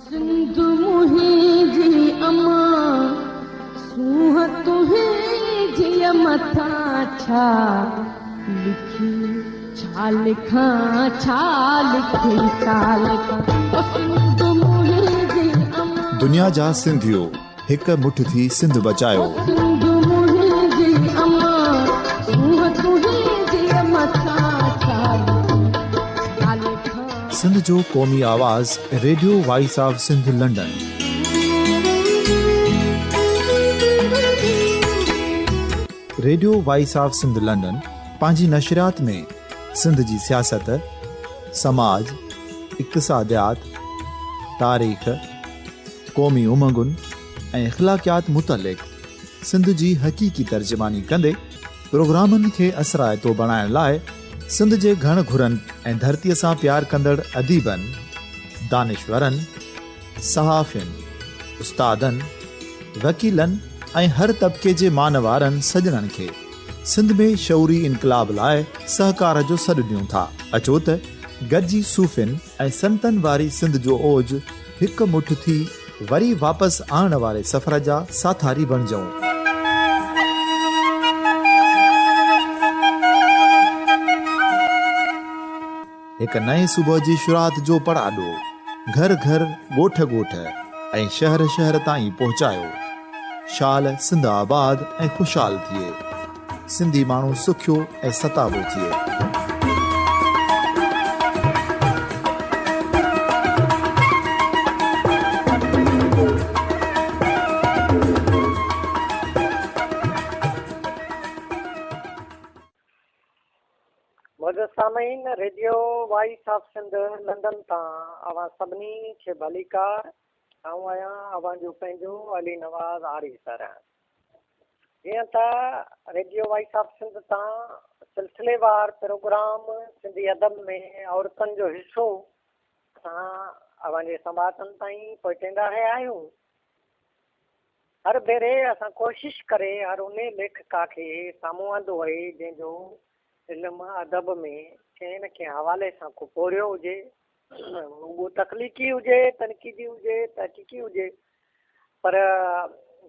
सिंध मुंहिंजी अमा सूंह तुंहिंजी मथां छा लिखी छा लिखां छा लिखी छा लिखां सिंध मुंहिंजी अमा दुनिया जा सिंधियो हिक मुठ थी सिंध बचायो। सिंध मुंहिंजी अमा सूंह तुंहिंजी मथां छा लिखां सिंध जो क़ौमी आवाज़ Radio voice of Sindh London. Radio voice of Sindh London पंहिंजी नशरियात में सिंध जी सियासत, समाज, इक़्तिसादियात, तारीख़, क़ौमी उमंगुनि ऐं अख़लाक़ियात मुतलिक़ सिंध जी हक़ीक़ी तर्जुमानी कंदे प्रोग्रामनि खे असराइतो बणाइण लाइ सिंध जे घण घुरनि ऐं धरतीअ सां प्यार कंदड़ अदीबनि, दानिशवरनि, सहाफ़ियुनि, उस्तादनि, वकीलनि ऐं हर तबिके जे मानवारनि सजणनि खे सिंध में शऊरी इनक़लाब लाइ सहकार जो सॾु ॾियूं था। अचो त गॾिजी सूफ़ियुनि ऐं संतनि वारी सिंध जो ओज हिक मुठ थी वरी वापसि आणण वारे सफ़र जा साथारी बणिजऊं। हिक नए सुबुह जी शुरूआत जो पड़ाॾो घर घर, ॻोठ ॻोठ ऐं शहर शहर ताईं पहुचायो। शाल सिंध आबाद ऐं ख़ुशहाल थिए, सिंधी माण्हू सुखियो ऐं सताबो थिए। सामीन radio voice of Sindh London तां अवां सभिनी खे भलीकार। आऊं आहियां अवां जो पंहिंजो अली नवाज़ आरी सर। जीअं त रेडियो वॉइस ऑफ सिंध तां सिलसिलेवार प्रोग्राम सिंधी अदब में औरतुनि जो हिसो असां अवां जे समातनि ताईं पहुचाईंदा रहिया आहियूं। हर भेरे असां कोशिशि करे हर उन लेखका खे साम्हूं आंदो आहे जंहिंजो इल्मु अदब में कंहिं न कंहिं हवाले सां को पोरियो हुजे, उहो तख़लीक़ी हुजे, तनक़ीदी हुजे, तहक़ीक़ी हुजे, पर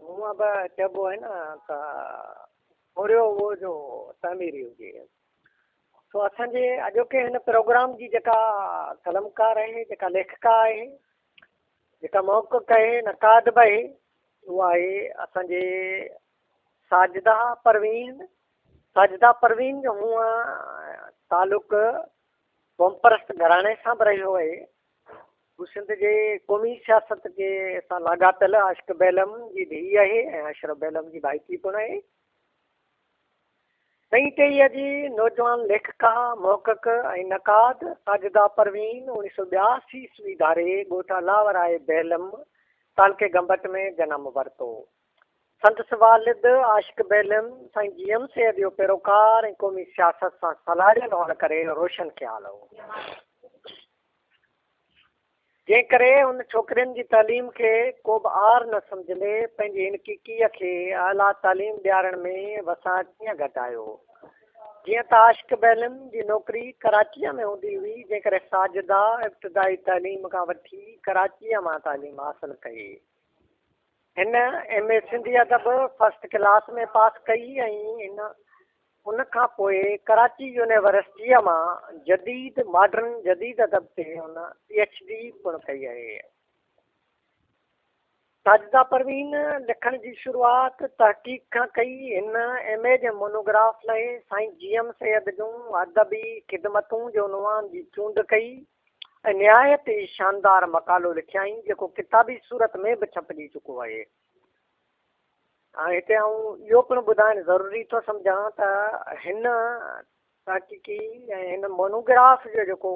हूअं बि चइबो आहे न त पोरियो उहो जो तामीरी हुजे। सो असांजे अॼोके हिन प्रोग्राम जी जेका कलमकार आहे, जेका लेखिका आहे, जेका मौक़िक़ आहे, नक़ाद बि आहे, उहा आहे असांजे साजिदा परवीन। साजिदा परवीन जो हूअं तालुक़ क़ौमपरस्त घराणे सां बि रहियो आहे। हू सिंध जे क़ौमी सियासत जे सां लाॻापियल आशिक़ बेलम जी धीउ आहे ऐं अशरफ बेलम जी भाइटी पिणु आहे। 23 जी नौजवान लेखिका, मौक़िक़ ऐं नक़ाद साजिदा परवीन 1982 ईस्वी धारे ॻोठ अलावराए बेलम तालके गंबट में जनम वरितो। संदसि वालिद आशिक़ बेलम साईं जीएम सैयद जो पैरोकार ऐं क़ौमी सियासत सां सलाहियल हुअण करे रोशन ख़्याल हो। जंहिं करे उन छोकिरियुनि जी तालीम खे को बि आर न सम्झंदे पंहिंजी इनकीकीअ खे आला तालीम ॾियारण में वसां कीअं घटायो। जीअं त आशिक़ बेलम जी नौकिरी कराचीअ में हूंदी हुई, जंहिं करे साजिदा इब्तिदाई तालीम खां वठी कराचीअ मां तालीम हासिलु कई। हिन MA सिंधी अदब फर्स्ट क्लास में पास कई ऐं उन खां पोइ कराची यूनिवर्सिटीअ मां जदीद अदब ते हुन PhD पिणु कई आहे। साजिदा परवीन लिखण जी शुरूआत तहक़ीक़ खां कई। हिन MA जे मोनोग्राफ लाइ साईं जीएम सैयद जूं अदबी ख़िदमतूं जो उनवान जी चूंड कई ऐं निहायत ई शानदार मक़ालो लिखियाई, जेको किताबी सूरत में बि छपजी चुको आहे। हाणे हिते आऊं इहो पिणु ॿुधाइणु ज़रूरी थो सम्झां त हिन तहक़ीक़ी ऐं हिन मोनोग्राफ जो जेको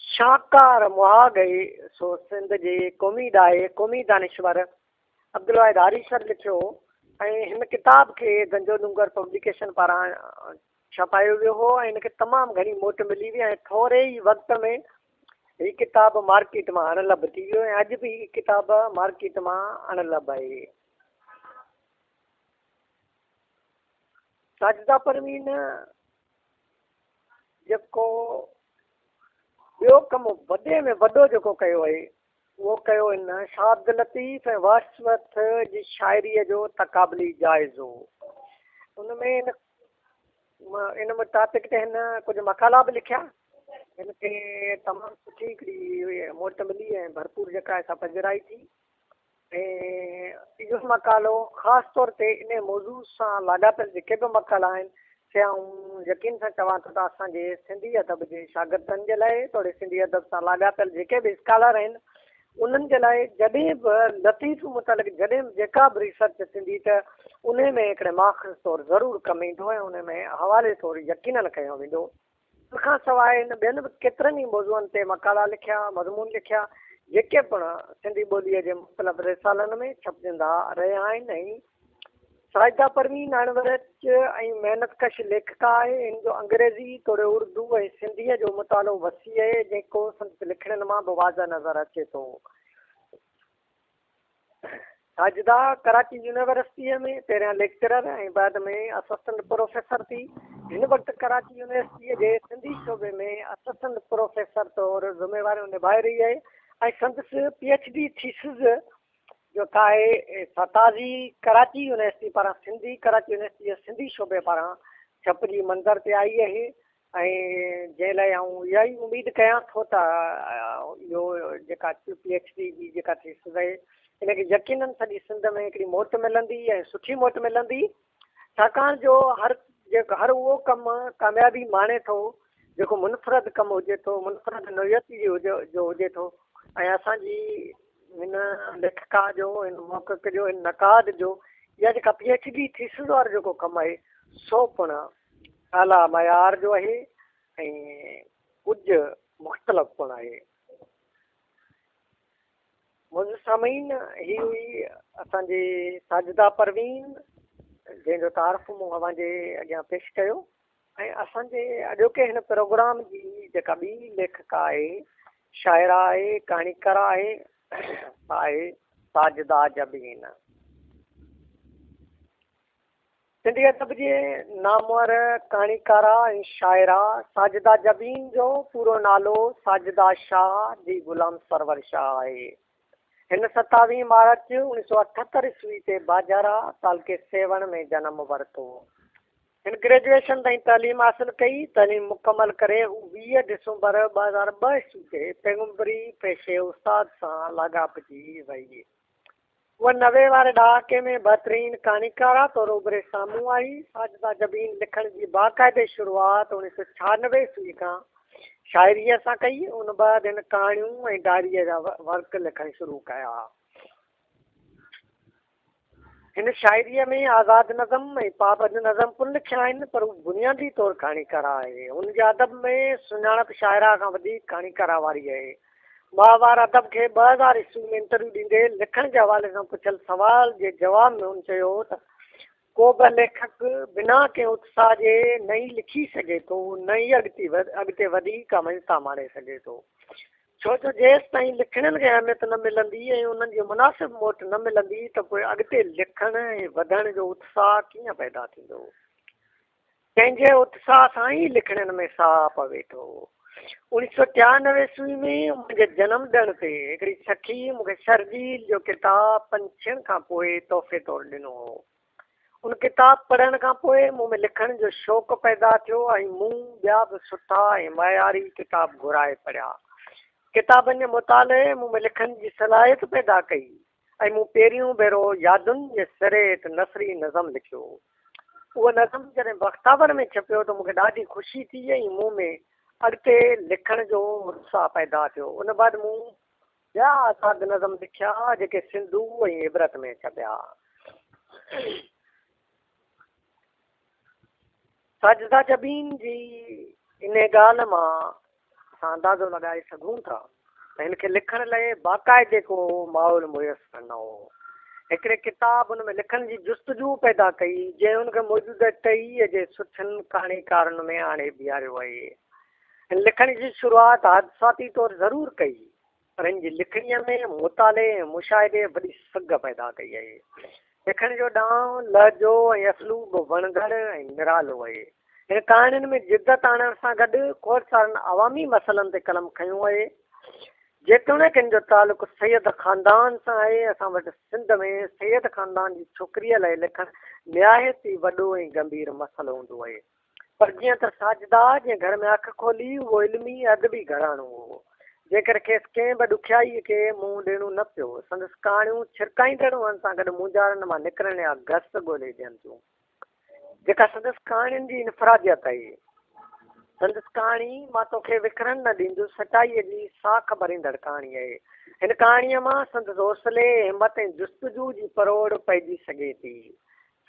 शाहकार मुहाग आहे सो सिंध जे क़ौमी दानिशवर अब्दुल वाहिद आरी सर लिखियो ऐं हिन किताब खे गंजो डुंगर पब्लिकेशन पारां छपायो वियो हो ऐं हिनखे तमामु घणी मोट मिली हुई ऐं थोरे ई वक़्त में हीअ किताब मार्केट मां अणलभ थी वियो ऐं अॼु बि हीअ किताब मार्केट मां अणलभ आहे। साजिदा परवीन जेको ॿियो कमु वॾे में वॾो जेको कयो आहे उहो कयो इन शाह अब्दुल लतीफ़ ऐं वर्ड्सवर्थ जी शाइरीअ जो तक़ाबली जाइज़ो। उन में इन मुताबिक़ त हिन कुझु मकाला बि लिखिया। हिन खे तमामु सुठी हिकिड़ी मोट मिली ऐं भरपूर जेका आहे सा पजराई थी। ऐं इहो मकालो ख़ासि तौर ते इन मौज़ू सां लाॻापियल जेके बि मकाला आहिनि से आऊं यकीन सां चवां थो त असांजे सिंधी अदब जे शागिर्दनि जे लाइ थोरे सिंधी अदब सां लाॻापियल जेके बि स्कॉलर आहिनि उन्हनि जे लाइ जॾहिं बि लतीफ़ मुतालिक़ जॾहिं बि जेका बि रिसर्च थींदी त उन में हिकिड़े माख़ज़ तौरु ज़रूरु कमु ईंदो ऐं उन में हवाले तौरु यकीनन कयो वेंदो। उन खां सवाइ हिन ॿियनि बि केतिरनि ई मौज़ूअनि ते मकाला लिखिया, मज़मून लिखिया जेके पिण सिंधी ॿोलीअ जे मुख़्तलिफ़ रिसालनि में छपजंदा रहिया आहिनि। ऐं साजिदा परवीन अणवरच ऐं महिनतकश लेखिका आहे। इन जो अंग्रेज़ी तोड़े उर्दू ऐं सिंधीअ जो मुतालो वसी आहे जेको संदसि लिखणनि मां बि वाज़ह नज़र अचे थो। साजिदा कराची यूनिवर्सिटीअ में पहिरियां लेक्चरर ऐं बाद में असिस्टेंट प्रोफेसर थी। हिन वक़्तु कराची यूनिवर्सिटीअ जे सिंधी शोबे में असिस्टेंट प्रोफेसर तौरु ज़िम्मेवारियूं निभाए रही आहे ऐं संदसि PhD थीसिस जेका आहे ताज़ी कराची यूनिवर्सिटी पारां सिंधी कराची यूनिवर्सिटी सिंधी शोबे पारां छपजी मंज़र ते आई आहे। ऐं जंहिं लाइ आऊं इहा ई उमेदु कयां थो त इहो जेका PhD जी जेका थीसिस आहे इनखे यकीननि सॼी सिंध में हिकिड़ी मोट मिलंदी ऐं सुठी मोट मिलंदी। छाकाणि जो हर उहो कमु कामयाबी माणे थो जेको मुनफ़रद कमु हुजे थो, मुनफ़रद नौयती जो हुजे थो। ऐं असांजी हिन लेखिका जो हिन मौक़िक़ जो हिन नक़ाद जो इहा जेका PhD थीसिस वारो जेको कमु आहे सो पिण आला मयार जो आहे ऐं कुझु मुख़्तलिफ़ पिण आहे। मुंहिंजो सामीन ही हुई असांजी साजिदा परवीन जंहिंजो तारीफ़ मूं अव्हांजे अॻियां पेश कयो। ऐं असांजे अॼोके हिन प्रोग्राम जी जेका ॿी लेखिका आहे, शाइरा आहे, कहाणीकार आहे साजिदा जबीन। सिंधी अदब जे नामवर कहाणीकारा ऐं शाइरा साजिदा जबीन जो पूरो नालो साजिदा शाह जी गुलाम सरवर शाह आहे। हिन 27 मार्च 1978 ईस्वी ते बाजारा तालके सेवण में जनम वरितो। हिन ग्रेजुएशन ताईं तालीम हासिल कई। तालीम मुकमल करे हू 20 दिसंबर 2002 ईस्वी ते पैगम्बरी पेशे उस्ताद सां लाॻापिजी वई। उहा 90 वारे ॾहाके में बहितरीन कहाणीकारा तौरु उभरे साम्हूं आई। साजिदा जबीन लिखण जी बाक़ाइदे शुरूआत 1996 ईस्वी खां शाइरीअ सां कई। उन बाद हिन कहाणियूं ऐं डायरीअ जा वर्क लिखणु शुरू कया। हिन शाइरीअ में आज़ाद नज़म ऐं पाबंद नज़म पिण लिखिया आहिनि पर हू बुनियादी तौरु कहाणीकारा आहे। हुनजे अदब में सुञाणप शाइरा खां वधीक कहाणीकारा वारी आहे। माहवार अदब खे 2000 ईस्वी में इंटरव्यू ॾींदे लिखण जे हवाले सां पुछियल सवाल जे जवाब में हुन चयो त को बि लेखक बिना कंहिं उत्साह जे न ई लिखी सघे थो, न ई अॻिते वधी का मंज़ता माणे सघे थो। छो जो जेसि ताईं लिखणनि खे अहमियत न मिलंदी ऐं उन्हनि जी मुनासिब मोट न मिलंदी त पोइ अॻिते लिखण ऐं वधण जो उत्साह कीअं पैदा थींदो। पंहिंजे उत्साह सां ई लिखणनि में साह पवे थो। 1993 ईस्वी में मुंहिंजे जनम ॾिण ते हिकिड़ी सखी मूंखे शर्जील जो किताबु पंछियुनि खां पोइ तोहफ़े तौरु ॾिनो हो। उन किताबु पढ़ण खां पोइ मूं में लिखण जो शौक़ु पैदा थियो ऐं मूं ॿिया बि सुठा ऐं मयारी किताब घुराए पढ़िया। किताबनि जे मुताले मूं में लिखण जी सलाहियत पैदा कई ऐं मूं पहिरियों भेरो यादुनि जे सिरे ते नसरी नज़म लिखियो। उहो नज़म जॾहिं बख़्तावर में छपियो त मूंखे ॾाढी ख़ुशी थी ऐं मूं में अॻिते लिखण जो उत्साह पैदा थियो। उन बाद मूं ॿिया आज़ाद नज़म लिखिया जेके सिंधू ऐं इबरत में छपिया। साजिदा जबीन जी इन ॻाल्हि मां असां अंदाज़ो लॻाए सघूं था त हिन खे लिखण लाइ बाक़ाइदे को माहौल मुयसरु न हो। हिकिड़े किताब हुन में लिखण जी जुस्तजू पैदा कई जंहिं हुनखे मौजूदा 23 जे सुठनि कहाणीकारनि में आणे बीहारियो आहे। हिन लिखण जी शुरूआत हादसाती तौरु ज़रूरु कई पर हिन जी लिखणीअ में मुताले ऐं मुशाहिदे वॾी सघ पैदा कई आहे। लिखण जो ॾांहुं लहजो ऐं असलूब वणंदड़ ऐं निरालो आहे। हिन कहाणियुनि में जिदत आणण सां गॾु खोड़ सारनि अवामी मसइलनि ते कलम खयूं आहे जेतोणीकि इन जो तालुक़ु सैयद ख़ानदान सां आहे। असां वटि सिंध में सैयद ख़ानदान जी छोकिरीअ लाइ लिखणु निहायत ई वॾो ऐं गंभीर मसइलो हूंदो आहे। पर जीअं त साजिदा जीअं घर में अखि खोली उहो इल्मी अदबी घराणो हो, जेकर खेसि कंहिं बि ॾुखियाईअ खे मुंहुं ॾियणो न पियो। संदसि कहाणियूं छिरकाईंदड़ हुअण सां गॾु मुंझारनि मां निकिरण जा घस ॻोल्हे ॾियनि थियूं, जेका संदसि कहाणियुनि जी इनफरादियत आहे। संदसि कहाणी मां तोखे विकिरण न ॾींदुसि सचाईअ जी साख भरींदड़ कहाणी आहे। हिन कहाणीअ मां संदसि हौसले हिमत ऐं जुस्तजू जी परोड़ पइजी सघे थी।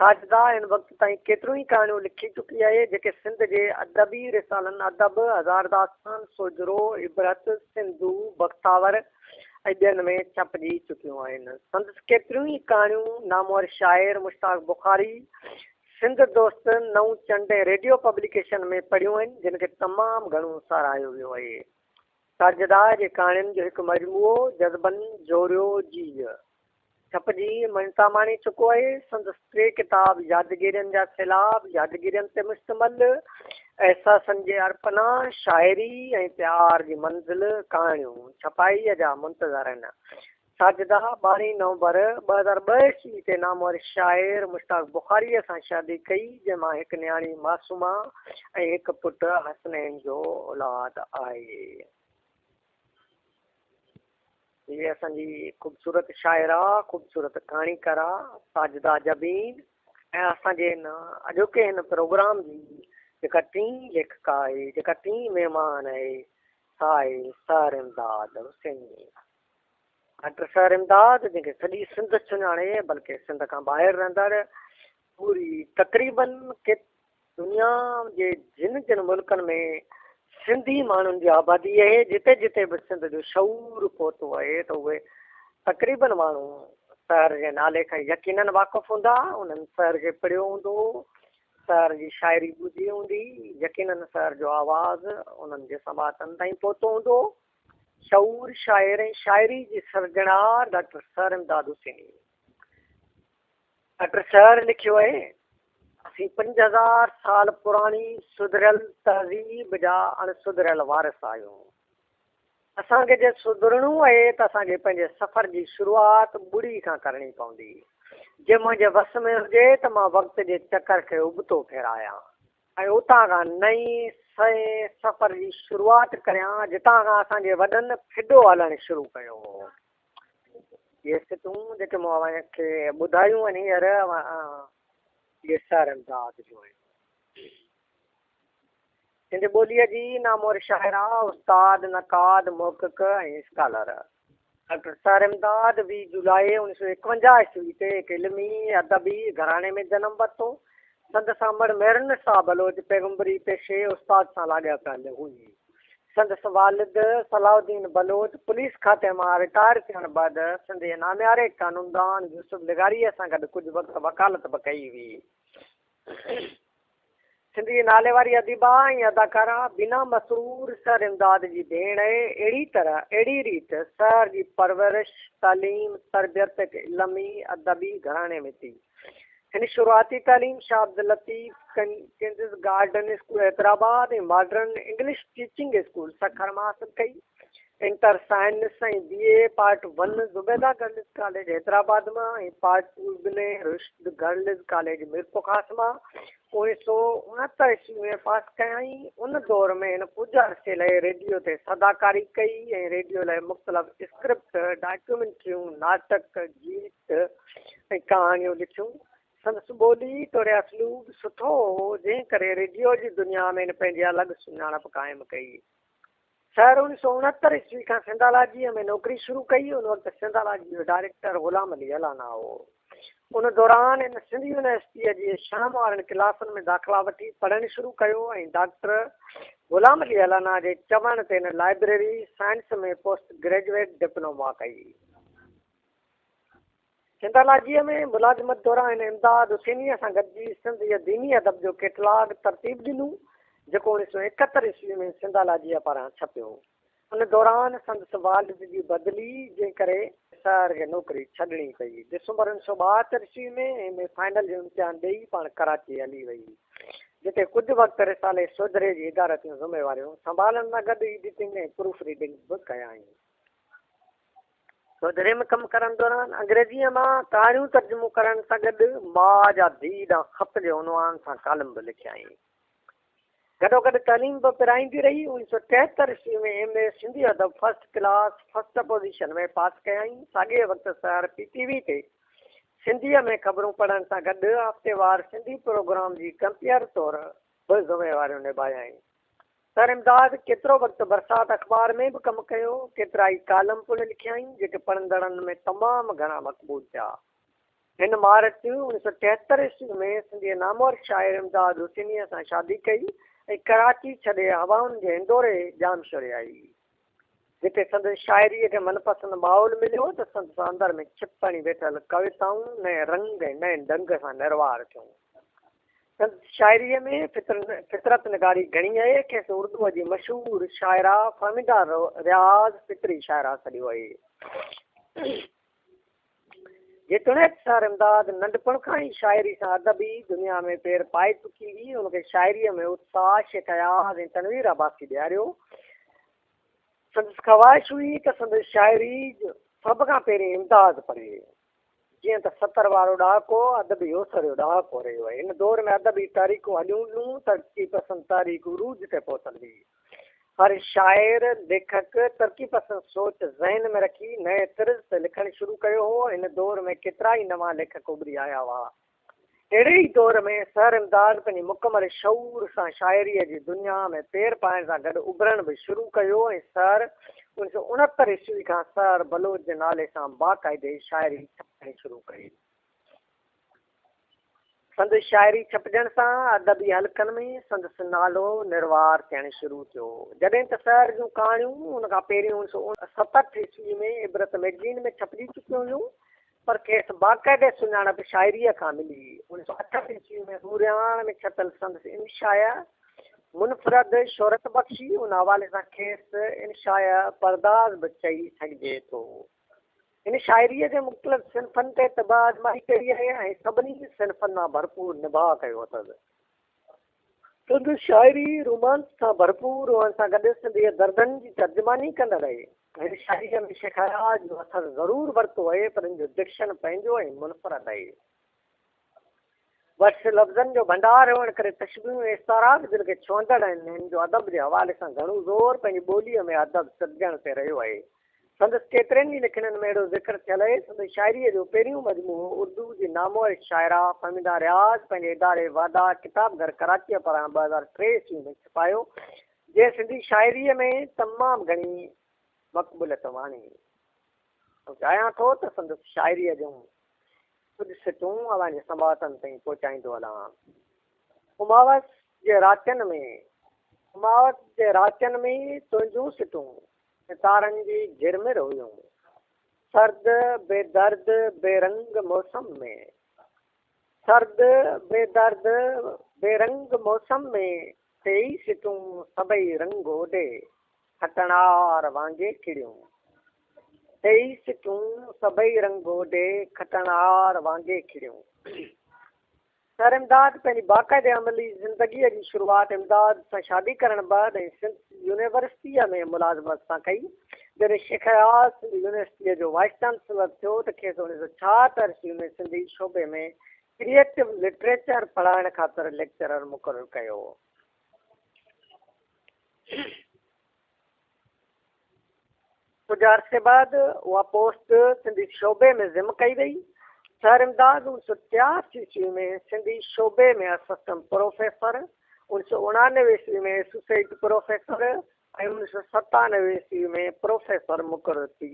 साजिदा हिन वक़्तु ताईं केतिरियूं ई कहाणियूं लिखी चुकी आहे, जेके सिंध जे अदबी रिसालनि अदब, हज़ारदास्तान, सोजरो, इबरत, सिंधू, बख्तावर ऐं ॿियनि में छपिजी चुकियूं आहिनि। संदसि केतिरियूं ई कहाणियूं नामवर शाइर मुश्ताक बुखारी सिंध दोस्त नऊं चंड रेडियो पब्लिकेशन में पढ़ियूं आहिनि, जिन खे तमामु घणो साराहियो वियो आहे। साजिदा जे कहाणियुनि जो हिकु मजमूओ जज़बनि जोरियो जी छपिजी मञता माणी चुको आहे। संदसि 3 किताब यादगिरियुनि जा सैलाब, यादगिरियुनि ते मुश्तमिल, एहसासनि जे अर्पना, शाइरी ऐं प्यार जी मंज़िल कहाणियूं छपाईअ जा मुंतज़र आहिनि। साजिदा 12 नवंबर 2002 ईस्वी ते नामवर शाइर मुश्ताक बुखारीअ सां शादी कई, जंहिंमां हिकु न्याणी मासूमा ऐं हिकु पुटु हसनैन जो औलाद आहे। हीअ असांजी ख़ूबसूरत शाइरा, ख़ूबसूरत कहाणीकार आहे साजिदा जबीन। ऐं असांजे हिन अॼोके हिन प्रोग्राम जी जेका टीं लेखिका आहे, जेका टीं महिमान आहे, सा आहे सर इमदाद हुसैनी। डॉक्टर सर इमदाद जंहिंखे सॼी सिंध सुञाणे, बल्कि सिंध खां ॿाहिरि रहंदड़ पूरी तक़रीबन के दुनिया जे जिन जिन मुल्कनि में सिंधी माण्हुनि जी आबादी आहे, जिते जिते बि सिंध जो शऊर पहुतो आहे, त उहे तक़रीबन माण्हू सर जे नाले खां यकीनन वाक़ुफ़ु हूंदा। उन्हनि सर खे पढ़ियो हूंदो, सर जी शाइरी ॿुधी हूंदी, यकीनन सर जो आवाज़ु उन्हनि जे समातनि ताईं पहुतो हूंदो। शऊर शाइर ऐं शाइरी जी सर्जणार डॉक्टर सर इमदाद हुसैनी। डॉक्टर सर लिखियो आहे, असीं 5000 साल पुराणी सुधरियल तहज़ीब जा अणसुधरियल वारिस आहियूं। असांखे जे सुधरणो आहे त असांखे पंहिंजे सफ़र जी शुरूआति ॿुड़ी खां करणी पवंदी। जे मुंहिंजे वस में हुजे त मां वक़्त जे चकर खे उबतो फेरायां ऐं उतां खां नई सएं सफ़र जी शुरूआति करियां, जितां खां असांजे वॾनि फिडो हलणु शुरू कयो हो। इहे सिटूं जेके मूं अव्हांखे ॿुधायूं आहिनि हींअर, इहे सर इमदाद जूं आहिनि। सिंध ॿोलीअ जी नामवर शाइरा, उस्ताद, नक़ाद, मोहक़िक़ ऐं स्कॉलर डॉक्टर सर इमदाद 20 जुलाई 1951 ईस्वी ते हिकु इल्मी अदबी घराणे में जनमु वरितो। संदसि अमर मेहरनिसा बलोच पैगम्बरी पेशे उस्ताद सां लाॻापियल हुई। संदसि वालिद सलाउद्दीन बलोच पुलिस खाते मां रिटायर थियण बैदि सिंध जे नामियारे कानूनदान यूसुफ लिगारीअ सां गॾु कुझु वक़्तु वकालत बि कई हुई। सिंध जी नाले वारी अदीबा ऐं अदाकारा बिना मसरूर सर इमदाद जी भेण आहे। अहिड़ी रीति सर जी परवरिश, तालीम, तरबियत इल्मी अदबी घराणे में थी। हिन शुरूआती तालीम Shah Abdul Latif king's garden school Hyderabad ऐं modern English teaching school Sukkur मां हासिल कई। इंटर साइंस ऐं BA part 1 Zubaida girls college Hyderabad मां ऐं part 2 Ibne Rushd girls college Mirpurkhas मां 1969 ईस्वी में पास कयाई। उन दौर में हिन कुझु अरसे लाइ रेडियो ते सदाकारी कई ऐं रेडियो लाइ मुख़्तलिफ़ स्क्रिप्ट, डॉक्यूमेंट्रियूं, नाटक, गीत ऐं कहाणियूं लिखियूं। संदसि ॿोली तोड़े असलूब सुठो हो, जंहिं करे रेडियो जी दुनिया में हिन पंहिंजी अलॻि सुञाणप क़ाइमु कई। सर 1969 ईस्वी खां सिंधालाजीअ में नौकिरी शुरू कई। उन वक़्तु सिंधालाजी जो डायरेक्टर ग़ुलाम अली अलाना हो। उन दौरान हिन सिंध यूनिवर्सिटीअ जी शाम वारनि क्लासनि में दाख़िला वठी पढ़णु शुरू कयो ऐं डॉक्टर ग़ुलाम अली अलाना जे चवण ते हिन लाइब्रेरी साइंस में पोस्ट ग्रेजुएट डिप्लोमा कई। सिंधालाजीअ में मुलाज़िमत दौरान हिन इमदाद हुसैनीअ सां गॾिजी सिंध जे दीनी अदब जो कैटलॉग तरतीब ॾिनो, जेको 1971 ईस्वी में सिंधालाजीअ पारां छपियो। उन दौरान संदसि वालिद जी बदिली जंहिं करे सर खे नौकिरी छॾणी पई। दिसंबर 1972 ईस्वी में एमए फाइनल जो इम्तिहान ॾेई पाण कराची हली वई, जिते कुझु वक़्तु रिसाले सोधरे जी इदारत जूं ज़िम्मेवारियूं संभालण सां गॾु एडिटिंग ऐं प्रूफ रीडिंग बि कयाई। चौधरी में कमु करण दौरान अंग्रेजीअ मां कहाणियूं तर्जुमो करण सां गॾु माउ जा धीउ ॾांहुं ख़त जे उनवान सां कालम बि लिखियाई। गॾोगॾु तालीम बि पिराईंदी रही। 1973 ईस्वी में MA सिंधी अदब फर्स्ट क्लास फर्स्ट पोजीशन में पास कयाई। साॻिए वक़्तु सर PTV ते सिंधीअ में ख़बरूं पढ़ण सां गॾु हफ़्तेवार सिंधी प्रोग्राम जी कंपेयर तौरु बि ज़िम्मेवारियूं निभायाई। सर इमदाद केतिरो वक़्तु बरसाति अख़बार में बि कमु कयो। केतिरा ई कालम पिण लिखियाई जेके पढ़ंदड़नि में तमामु घणा मक़बूल थिया। हिन मार्च 1973 ईस्वी में सिंधी नामवर शाइर इमदाद हुसैनीअ सां शादी कई ऐं कराची छॾे हवाउनि जे हिंदोरे जामशोरे आई, जिते संदसि शाइरीअ खे मनपसंदि माहौल मिलियो त संदसि अंदर में छिपणी वेठल कविताऊं नए रंग ऐं नए ढंग सां निर्वार थियूं। संदसि शाइरीअ में फितरत निगारी घणी आहे। खेसि उर्दूअ जी मशहूरु शाइरा फहमीदा रियाज़ फितरी शाइरा सॾियो आहे। जेतोणीकि सर इमदाद नंढपण खां ई शाइरी सां अदबी दुनिया में पेर पाए चुकी हुई, हुनखे शाइरीअ में उत्साह शिकायात ऐं तनवीर आबासी ॾियारियो। संदसि ख़्वाहिश हुई त संदसि शाइरी सभ खां पहिरीं इमदाद पढ़े, जीअं त 70 वारो ॾहाको अदबी ओसर जो ॾहाको रहियो आहे। हिन दौर में अदबी तारीख़ूं हलियूं तरक़ी पसंदि तारीख़ूं रूज ते पहुचंदी। हर शाइर लेखक तरक़ी पसंदि सोच ज़हन में रखी नए तर्ज़ ते लिखणु शुरू कयो हो। हिन दौर में केतिरा ई नवां लेखक उभरी आया हुआ। अहिड़े ई दौर में सर इमदाद पंहिंजी मुकमल शऊर सां शाइरीअ जी दुनिया में पेर पाइण सां गॾु उभरण बि शुरू कयो ऐं सर 1969 ईस्वी खां सर बलोच जे नाले सां बाक़ाइदे शाइरी छपणी शुरू कई। संदसि शाइरी छपजण सां अदबी हलकनि में संदसि नालो निर्वार थियणु शुरू थियो। जॾहिं त सर जूं कहाणियूं हुन खां पहिरीं 1967 ईस्वी में इबरत मैगज़ीन में छपजी चुकियूं हुयूं, पर खेसि बाक़ाइदे सुञाणप शाइरीअ खां मिली। 1968 ईस्वी में सूर्याण में छपियल संदसि इनशाया मुनफ़रद शोहरत बख़्शी, उन हवाले सां खेसि इनशाया परदाज़ बि चई सघिजे थो। हिन शाइरीअ जे मुख़्तलिफ़ सिन्फ़नि ते तबा आज़माई कई आहे ऐं सभिनी सिन्फ़नि मां भरपूर निभाउ कयो अथसि। संदसि शाइरी रोमांस सां भरपूर हुअण सां गॾु सिंधीअ दर्दनि जी तर्जुमानी कंदड़ आहे। हिन शाइरीअ में शिकायत जो असरु ज़रूरु वरितो आहे, पर हिन जो डिक्शन पंहिंजो ऐं मुनफ़रद आहे। वर्ष लफ़्ज़नि जो भंडार हुअण करे तशबीहूं ऐं इस्ताराब दिलि खे छुहंदड़ आहिनि। हिन जो अदब जे हवाले सां घणो ज़ोर पंहिंजी ॿोलीअ में अदब सिरजण ते रहियो आहे। संदसि केतिरनि ई लिखणनि में अहिड़ो ज़िक्र थियल आहे। संदसि शाइरीअ जो पहिरियों मजमूओ उर्दू जी नामवर शाइरा फहमीदा रियाज़ पंहिंजे इदारे वादा किताब घर कराचीअ पारां 2003 ईस्वी में छपायो, जंहिं सिंधी शाइरीअ में तमामु घणी मक़बूलियत वाणी। चाहियां थो त संदसि शाइरीअ जूं कुझु सिटूं अव्हांजे समातनि ताईं पहुचाईंदो हलां। उमावस जे रातियुनि में तुंहिंजूं सिटूं सितारनि जी झिरमिर हुयूं। सर्द बेदर्द बेरंग मौसम में, सर्द बेदर्द बेरंग मौसम में तेई सिटूं सभई रंग ओॾे खटणार वांगे खिड़ियूं। तेई सिटूं सभई रंग ओॾे खटणार वांगे खिड़ियूं। सर इमदाद पंहिंजी बाक़ाइदे अमली ज़िंदगीअ जी शुरूआति इमदाद सां शादी करण बैदि ऐं सिंध यूनिवर्सिटीअ में मुलाज़मत सां कई। जॾहिं शेख हयात यूनिवर्सिटीअ जो वाइस चांसलर थियो त खेसि 1976 ईस्वी में सिंधी शोबे में क्रिएटिव लिटरेचर पढ़ाइण ख़ातिर लेक्चरर मुक़ररु कयो। कुझु अरसे बाद उहा पोस्ट सिंधी शोबे में ज़िम कई वई। सर इमदाद 1983 ईस्वी में सिंधी शोबे में असिस्टेंट प्रोफेसर, 1989 ईस्वी में एसोसिएट प्रोफेसर ऐं 1997 ईस्वी में प्रोफेसर मुक़ररु थी।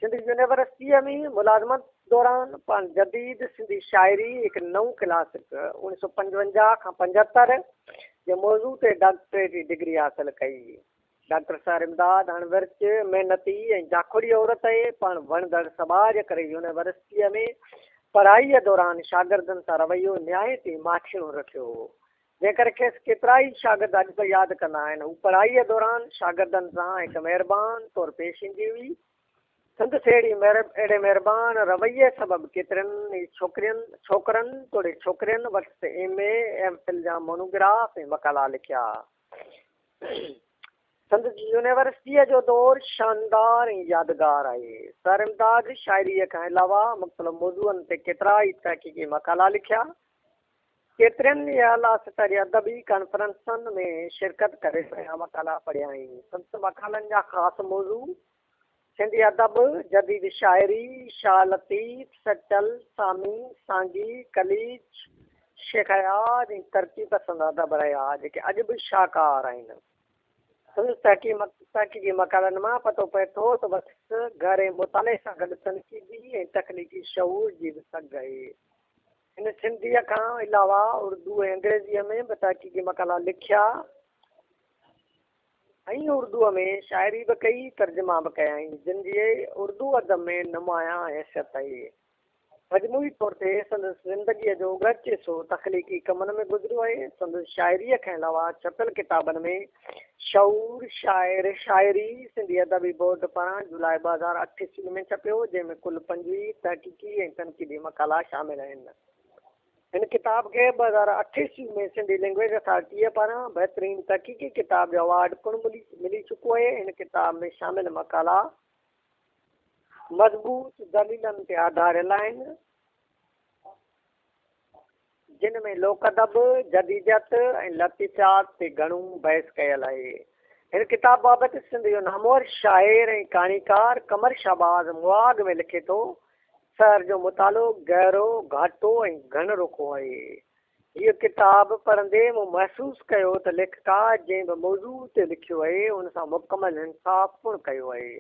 सिंधी यूनिवर्सिटीअ में मुलाज़मत दौरान पाण जदीद सिंधी शाइरी हिकु नओं क्लासिक 1955 खां 75 जे मौज़ू ते डॉक्टरेट जी डिग्री हासिल कई। डॉक्टर सर इमदाद हाणे विर्च महिनती ऐं जाखोड़ी औरत आहे। पाण वणंदड़ समाज करे यूनिवर्सिटीअ में पढ़ाईअ दौरान शागिर्दनि सां रवैयो न्याय ते माठियो रखियो, जंहिं करे खेसि केतिरा ई शागिर्द अॼु बि यादि कंदा आहिनि। हू पढ़ाईअ दौरान शागिर्दनि सां हिकु महिरबानी तौरु पेश ईंदी हुई। संदसि अहिड़े महिरबानी रवैये सबबु केतिरनि छोकिरनि तोड़े छोकिरियुनि वटि MA MPhil जा मोनोग्राफ ऐं मकाला लिखिया। संदसि यूनिवर्सिटीअ जो दौर शानदार ऐं यादगार आहे। सर इमदाद शाइरीअ खां अलावा मुख़्तलिफ़ मौज़ूअनि ते केतिरा ई तहक़ीक़ी मक़ाला लिखिया, केतिरनि ई आला सतरी अदबी कॉन्फ्रेंसनि में शिरकत करे पिया मक़ाला पढ़िया आहिनि। संदसि मक़ालनि जा ख़ासि मौज़ू सिंधी अदब, जदीद शाइरी, शाह लतीफ़, सचल, सामी, सांगी, कलीज, शेखयाद ऐं तरक़ी पसंदि अदब रहिया जेके अॼु बि शाहकार आहिनि। तहक़ीक़ी मक़ालनि मां पतो पए थो त बसि घर ऐं मुताले सां गॾु तनक़ीदी ऐं तकनीकी शऊर जी बि सघ आहे। हिन सिंधीअ खां अलावा उर्दू ऐं अंग्रेज़ीअ में बि तहक़ीक़ी मक़ाला लिखिया ऐं उर्दूअ में शाइरी बि कई, तर्जुमा बि कया आहिनि, जिन जी उर्दू अदब में नुमाया हैसियत आहे। मजमूई तौर ते संदसि ज़िंदगीअ जो घटि हिसो तख़लीक़ी कमनि में गुज़रियो आहे। संदसि शाइरीअ खां अलावा छपियल किताबनि में शऊर, शाइर, शाइरी सिंधी अदबी बोर्ड पारां जुलाई 2008 ईस्वी में छपियो, जंहिंमें कुल 25 तहक़ीक़ी ऐं तनक़ीदी मक़ाला शामिल आहिनि। हिन किताब खे 2008 ईस्वी में सिंधी लैंग्वेज अथॉरिटीअ पारां बहितरीन तहक़ीक़ी किताब जो अवार्ड पिणु मिली चुको आहे। हिन किताब में शामिल मक़ाला मज़बूत दलीलनि ते आधारियल आहिनि, जिन में लोक अदब, जदीदियत ऐं लतीफ़ात ते घणो बहस कयल आहे। हिन किताब बाबति सिंध जो नामवर शाइर ऐं कहाणीकार कमर शहबाज़ मुआग में लिखे थो, शहर जो मुतालो गहरो, घाटो ऐं घण रुखो आहे। हीअ किताब पढ़ंदे मूं महसूसु कयो त लेखकार जंहिं बि मौज़ू ते लिखियो आहे उन सां मुकमल इंसाफ़ पिणु कयो आहे।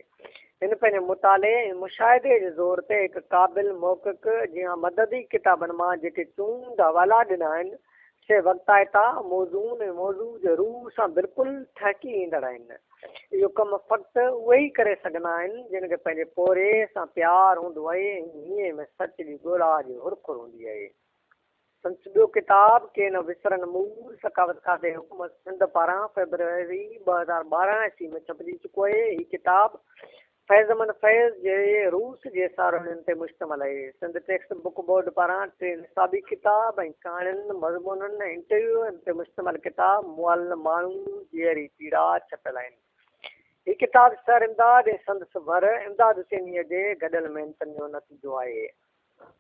हिन पंहिंजे मुताले ऐं मुशाहिदे जे ज़ोर ते हिकु क़ाबिल मौक़िक़ जीअं मददी किताबनि मां जेके चूंड हवाला ॾिना आहिनि से वक़्ताइता मौज़ून ऐं मौज़ू जे रूह सां बिल्कुलु ठहिकी ईंदड़ आहिनि। इहो कमु फ़क़्ति उहे ई करे सघंदा आहिनि जिन खे पंहिंजे पोरे सां प्यारु हूंदो आहे ऐं हीअं में सच जी ॻोल्हा जी हुरखुर हूंदी आहे। संदसि ॿियो किताब के न विसरन मूर सकावत खाते हुकूमत सिंध पारां फेबरवरी 2012 ईस्वी में छपिजी चुको आहे। हीअ किताब फैज़मन फैज़ जे रूस जे सारोणियुनि ते मुश्तमिल आहे। सिंध टेक्स्ट बुक बोर्ड पारां 3 निसाबी किताब ऐं कहाणियुनि, मज़मूननि ऐं इंटरव्यूअनि ते मुश्तमिल किताब मुअल माण्हू जहिड़ी पीड़ा छपियल आहिनि। हीअ किताब सर इमदाद ऐं संदसि भर इमदाद हुसैनीअ जे गॾियल महिनतनि जो नतीजो आहे।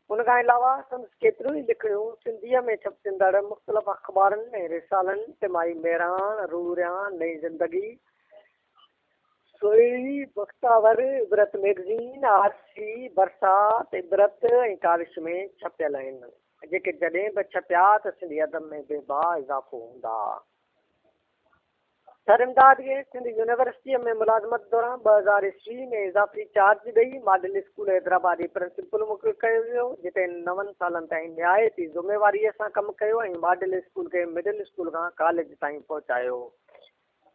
उन खां अलावा संदसि केतिरियूं ई लिखिणियूं सिंधीअ में छपजंदड़ मुख़्तलिफ़ अख़बारनि ऐं रिसालनि तिमाही मेरान, रूरियान, नई ज़िंदगी, सोई, बख्तावर, इबरत मैगज़ीन, आरसी, बरसात, इबरत ऐं काविश में छपियल आहिनि, जेके जॾहिं बि छपिया त सिंधी अदब में बेबा इज़ाफ़ो हूंदा। सर इमदाद खे सिंधी यूनिवर्सिटीअ में मुलाज़मत दौरान 2000 ईस्वी में इज़ाफ़ी चार्ज ॾेई मॉडल स्कूल हैदराबाद जी प्रिंसिपल मुक़ररु कयो वियो, जिते 9 सालनि ताईं निहायती ज़िम्मेवारीअ सां कमु कयो ऐं मॉडल स्कूल खे मिडिल स्कूल खां कॉलेज ताईं पहुचायो।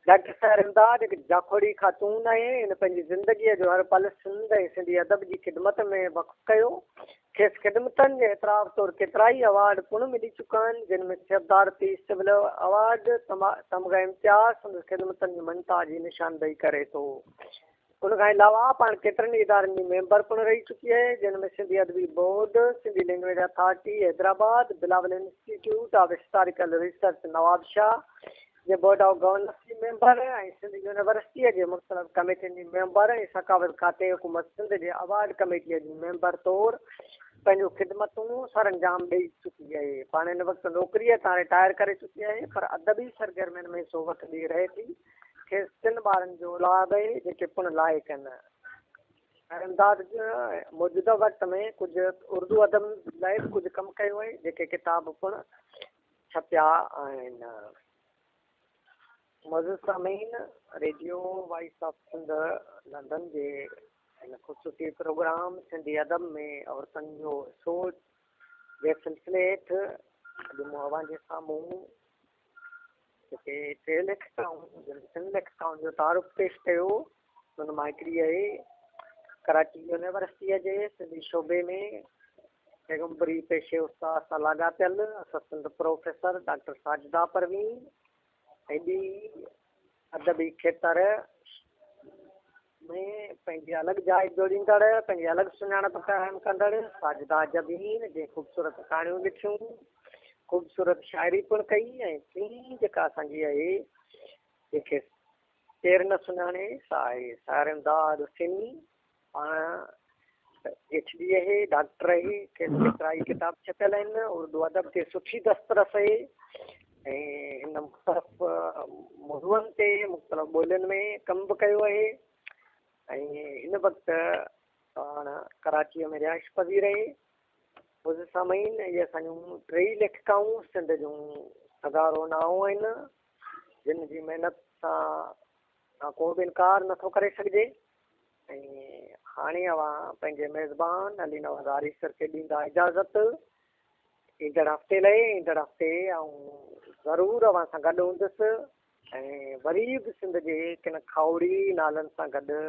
डॉक्टर सर इमदाद हिकु जाखोड़ी ख़ातून आहे। हिन पंहिंजी ज़िंदगीअ जो हर पल सिंध ऐं सिंधी अदब जी ख़िदमत में वक़्फ़ु कयो। खेसि ख़िदमतनि जे एतिराफ़ तौरु केतिरा ई अवार्ड पिणु मिली चुका आहिनि, जिन में सफ़दारती सिविल अवार्ड, तमग़ा इम्तियाज़ संदसि ख़िदमतनि जी मनता जी निशानदेही करे थो। उन खां अलावा पाण केतिरनि ई इदारनि जी मेंबर पिणु रही चुकी आहे, जिन में Sindhi Adabi Board, Sindhi Language Authority Hyderabad, Bilawal Institute of Historical Research Nawabshah जे बोर्ड ऑफ गवर्नर्स जी मेंबर ऐं सिंधी यूनिवर्सिटीअ जे मुख़्तलिफ़ कमेटियुनि जी मेंबर ऐं सकावत खाते हुकूमत सिंध जे अवार्ड कमेटीअ जी मेंबर तौरु पंहिंजूं ख़िदमतूं सर अंजाम ॾेई चुकी आहे। पाण हिन वक़्तु नौकरीअ तां रिटायर करे चुकी आहे, पर अदबी सरगर्मियुनि में सो वक़्तु ॾेई रहे थी। खेसि 3 ॿारनि जो औलाद आहे जेके पिणु लाइक़ आहिनि। इमदाद मौजूदा वक़्त में कुझु उर्दू अदब लाइ कुझु कमु कयो आहे, जेके किताब पिणु छपिया आहिनि। मौजूद सामीन, radio voice of Sindh London जे हिन ख़ुसूसी प्रोग्राम सिंधी अदब में औरतुनि जो सोच जे सिलसिले हेठि अॼु मूं अव्हां जे साम्हूं जेके 3 लेखिकाऊं जिन 3 लेखिकाउनि जो तारुफ़ पेश कयो, हुन मां हिकिड़ी आहे कराची यूनिवर्सिटीअ जे सिंधी शोबे में पैगम्बरी पेशे उस्ताद सां लाॻापियल assistant professor doctor Sajida Parveen, ऐं ॿी अदबी खेत्र में पंहिंजी अलॻि जाइ जोड़ींदड़, पंहिंजी अलॻि सुञाणप क़ाइमु कंदड़ साजिदा जबीन जे ख़ूबसूरत कहाणियूं लिखियूं, ख़ूबसूरत शाइरी पिणु कई ऐं टी जेका असांजी आहे जेके केरु न सुञाणे साहे सारिमदाद सिंह पाण PhD आहे डॉक्टर आहे केतिरा ई किताब छपियल आहिनि उर्दू अदब ते सुठी दस्तरस आहे ऐं हिन मुख़्तलिफ़ मौज़ूअनि ते मुख़्तलिफ़ ॿोलियुनि में कमु बि कयो आहे ऐं हिन वक़्तु पाण कराचीअ में रिहाइश पज़ीर आहे मुंहिंजे साम्हूं इहे असांजूं टेई लेखिकाऊं सिंध जूं हज़ारो नाऊं आहिनि जिन जी महिनत सां को बि इनकार नथो करे सघिजे ऐं हाणे अवां पंहिंजे मेज़बान अली नवाज़ आरी सर खे ॾींदा इजाज़त ईंदड़ हफ़्ते लाइ ईंदड़ हफ़्ते ज़रूरु अवां सां गॾु हूंदुसि ऐं वरी बि सिंध जे किन खाउड़ी नालनि सां गॾु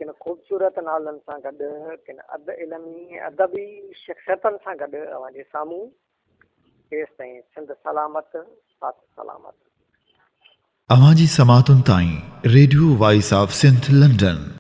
किन ख़ूबसूरत नालनि सां गॾु किन इल्मी अदबी शख़्सियतनि सां गॾु अवां जे साम्हूं तेसि ताईं सिंध सलामत साथ सलामत अवां जी समातुनि ताईं Radio voice of Sindh London